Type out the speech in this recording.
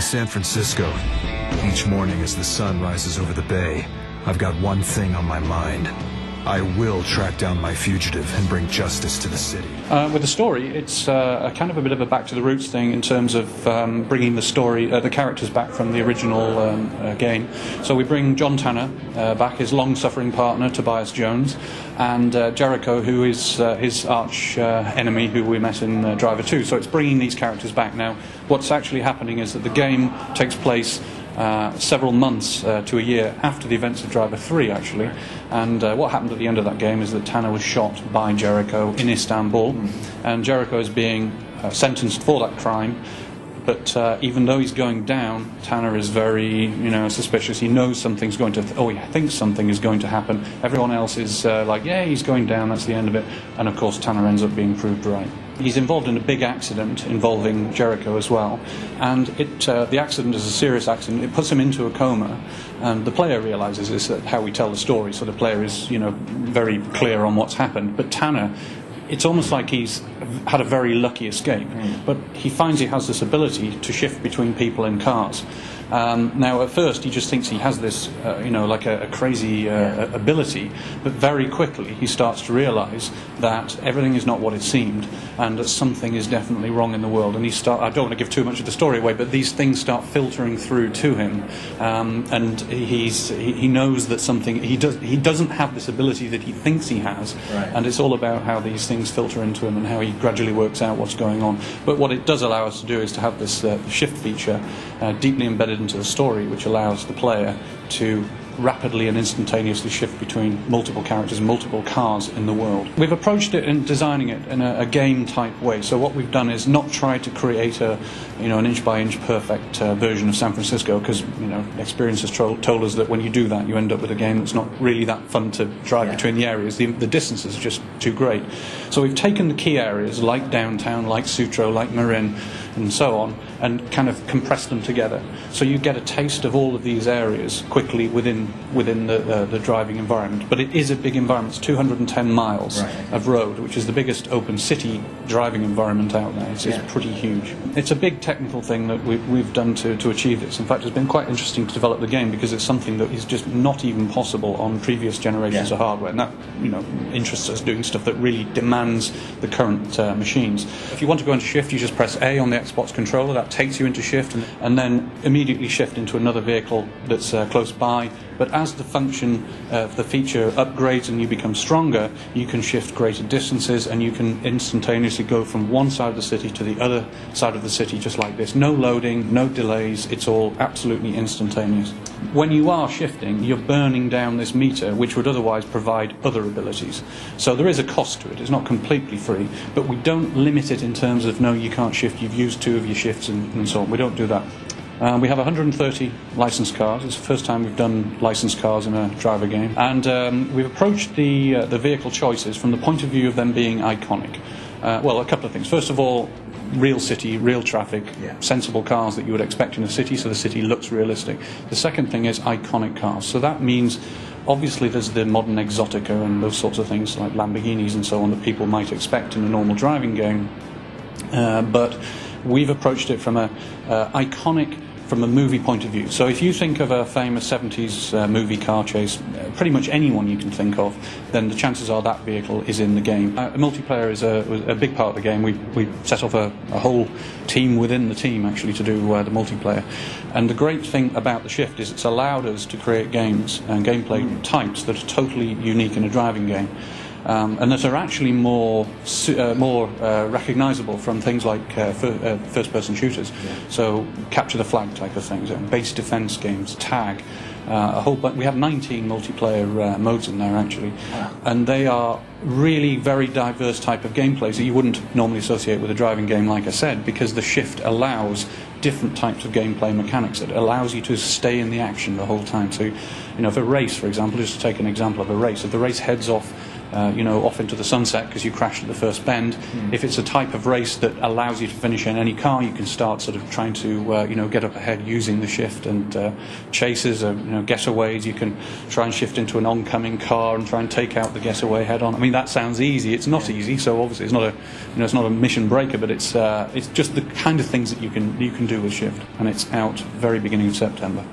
In San Francisco, each morning as the sun rises over the bay, I've got one thing on my mind. I will track down my fugitive and bring justice to the city. With the story, it's a kind of a bit of a back to the roots thing in terms of bringing the story, the characters back from the original game. So we bring John Tanner back, his long-suffering partner Tobias Jones, and Jericho, who is his arch enemy, who we met in Driver 2. So it's bringing these characters back. Now, what's actually happening is that the game takes place several months to a year after the events of Driver 3, actually. And what happened at the end of that game is that Tanner was shot by Jericho in Istanbul, and Jericho is being sentenced for that crime. But even though he's going down, Tanner is very, suspicious. He knows something's going to, he thinks something is going to happen. Everyone else is like, yeah, he's going down, that's the end of it. And of course, Tanner ends up being proved right. He's involved in a big accident involving Jericho as well, and the accident is a serious accident. It puts him into a coma, and the player realizes this, that how we tell the story, so the player is, very clear on what's happened. But Tanner, it's almost like he's had a very lucky escape, but he finds he has this ability to shift between people and cars. Now, at first, he just thinks he has this, like a crazy ability, but very quickly he starts to realize that everything is not what it seemed, and that something is definitely wrong in the world. And I don't want to give too much of the story away, but these things start filtering through to him, and he knows that he doesn't have this ability that he thinks he has, right. And it's all about how these things filter into him and how he gradually works out what's going on. But what it does allow us to do is to have this shift feature deeply embedded into the story, which allows the player to rapidly and instantaneously shift between multiple characters and multiple cars in the world. We've approached it in designing it in a game-type way. So what we've done is not try to create an inch-by-inch perfect version of San Francisco, because experience has told us that when you do that, you end up with a game that's not really that fun to drive between the areas. The distances are just too great. So we've taken the key areas like downtown, like Sutro, like Marin, and so on, and kind of compressed them together. So you get a taste of all of these areas quickly within the driving environment. But it is a big environment. It's 210 miles of road, which is the biggest open city driving environment out there. It's pretty huge. It's a big technical thing that we've done to achieve this. In fact, it's been quite interesting to develop the game because it's something that is just not even possible on previous generations of hardware. And that interests us, doing stuff that really demands the current machines. If you want to go into Shift, you just press A on the Xbox controller. That takes you into Shift, and then immediately shift into another vehicle that's close by. But as the function of the feature upgrades and you become stronger, you can shift greater distances, and you can instantaneously go from one side of the city to the other side of the city just like this. No loading, no delays, it's all absolutely instantaneous. When you are shifting, you're burning down this meter, which would otherwise provide other abilities. So there is a cost to it. It's not completely free, but we don't limit it in terms of, no, you can't shift, you've used 2 of your shifts and so on. We don't do that. We have 130 licensed cars. It's the first time we've done licensed cars in a driver game. And we've approached the vehicle choices from the point of view of them being iconic. Well, a couple of things. First of all, real city, real traffic, sensible cars that you would expect in a city, so the city looks realistic. The second thing is iconic cars. So that means, obviously, there's the modern exotica and those sorts of things like Lamborghinis and so on that people might expect in a normal driving game. But we've approached it from iconic from a movie point of view. So if you think of a famous 70s movie car chase, pretty much anyone you can think of, then the chances are that vehicle is in the game. Multiplayer is a big part of the game. We set off a whole team within the team, actually, to do the multiplayer. And the great thing about the Shift is it's allowed us to create games and gameplay types that are totally unique in a driving game. And that are actually more recognisable from things like first-person shooters. So capture the flag type of things, base defence games, tag, we have 19 multiplayer modes in there actually, and they are really very diverse type of gameplays that you wouldn't normally associate with a driving game, like I said, because the Shift allows different types of gameplay mechanics. It allows you to stay in the action the whole time. So, if a race, for example, just to take an example of a race, if the race heads off off into the sunset because you crashed at the first bend. If it's a type of race that allows you to finish in any car, you can start sort of trying to get up ahead using the shift, and chases or getaways. You can try and shift into an oncoming car and try and take out the getaway head on. I mean, that sounds easy. It's not easy. So obviously it's not a mission breaker, but it's just the kind of things that you can do with shift, and it's out very beginning of September.